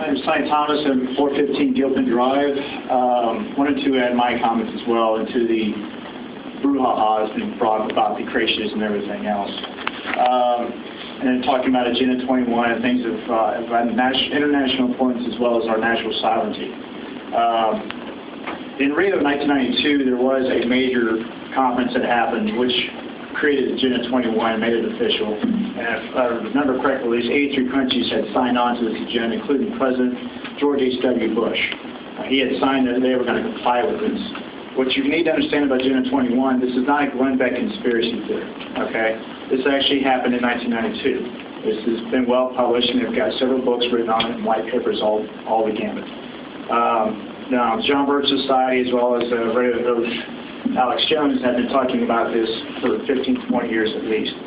name is Sonny Thomas. I'm 415 Gilpin Drive. Wanted to add my comments as well into the brouhaha that's been brought about the creationists and everything else. And then talking about Agenda 21 and things of international importance as well as our national sovereignty. In Rio 1992, there was a major conference that happened which created Agenda 21 and made it official. And if I remember correctly, at least 83 countries had signed on to this agenda, including President George H.W. Bush. He had signed that they were going to comply with this. What you need to understand about Agenda 21, this is not a Glenn Beck conspiracy theory, okay? This actually happened in 1992. This has been well published, and they've got several books written on it and white papers all the gamut. Now, John Birch Society, as well as Radio Village, Alex Jones have been talking about this for 15 to 20 years at least.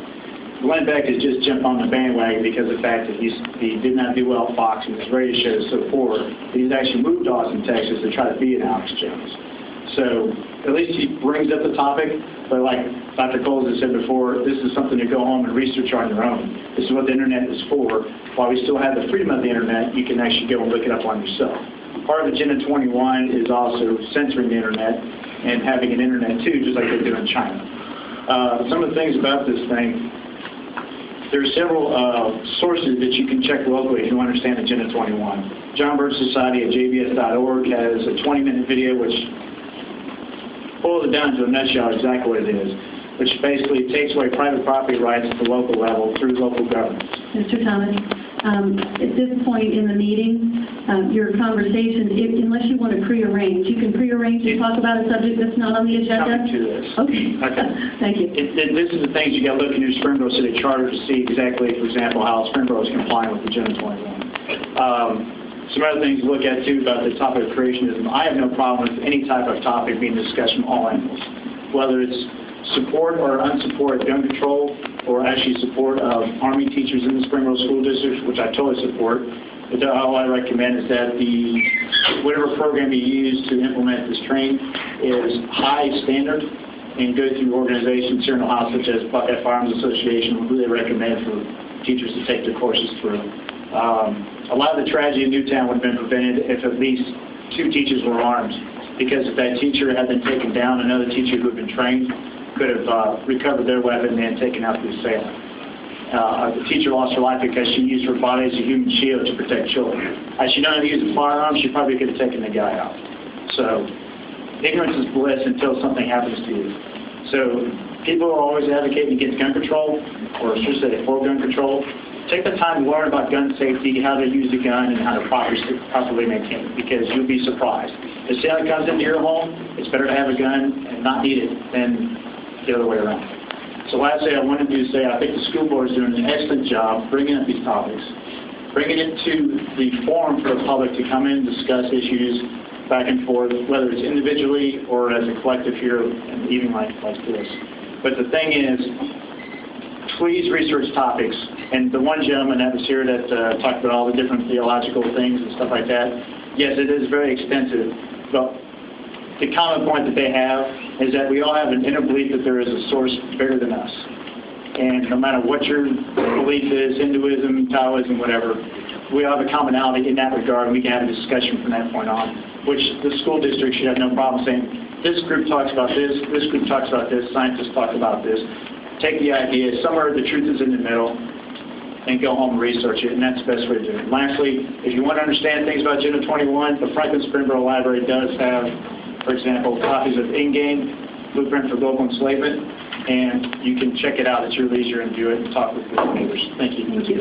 Glenn Beck has just jumped on the bandwagon because of the fact that he did not do well at Fox and his radio show is so poor. He's actually moved to Austin, Texas to try to be an Alex Jones. So at least he brings up the topic, but like Dr. Coles has said before, this is something to go home and research on your own. This is what the internet is for. While we still have the freedom of the internet, you can actually go and look it up on yourself. Part of Agenda 21 is also censoring the internet and having an internet too, just like they do in China. Some of the things about this thing, there are several sources that you can check locally if you understand Agenda 21. John Birch Society at jbs.org has a 20-minute video which boils it down to a nutshell exactly what it is, which basically takes away private property rights at the local level through local governments. Mr. Thomas, at this point in the meeting, your conversation, unless you want to prearrange, you can prearrange to talk about a subject that's not on the agenda? Coming to this. Okay. Thank you. This is the things you got to look in your Springboro City Charter to see exactly, for example, how Springboro is complying with Agenda 21. Some other things to look at, too, about the topic of creationism. I have no problem with any type of topic being discussed from all angles, whether it's support or unsupport of gun control or actually support of Army teachers in the Springboro School District, which I totally support. But all I recommend is that whatever program you use to implement this training is high standard and go through organizations here in Ohio, such as Firearms Association, who they recommend for teachers to take their courses through. A lot of the tragedy in Newtown would have been prevented if at least 2 teachers were armed, because if that teacher had been taken down, another teacher who had been trained could have recovered their weapon and taken out the assailant. The teacher lost her life because she used her body as a human shield to protect children. Had she known how to use a firearm, she probably could have taken the guy out. So ignorance is bliss until something happens to you. So people are always advocating against gun control, or should I say for gun control. Take the time to learn about gun safety, how to use a gun, and how to properly maintain it, because you'll be surprised. If someone comes into your home, it's better to have a gun and not need it than the other way around. So lastly, I wanted to say I think the school board is doing an excellent job bringing up these topics, bringing it to the forum for the public to come in and discuss issues back and forth, whether it's individually or as a collective here, and even like this. But the thing is, please research topics. And the one gentleman that was here that talked about all the different theological things and stuff like that, yes, it is very extensive, but the common point that they have is that we all have an inner belief that there is a source bigger than us. And no matter what your belief is, Hinduism, Taoism, whatever, we all have a commonality in that regard, and we can have a discussion from that point on, which the school district should have no problem saying, this group talks about this group talks about this, scientists talk about this. Take the idea, somewhere the truth is in the middle, and go home and research it, and that's the best way to do it. Lastly, if you want to understand things about Agenda 21, the Franklin Springboro Library does have, for example, copies of In-Game, Blueprint for Global Enslavement, and you can check it out at your leisure and view it and talk with your neighbors. Thank you. Thank you.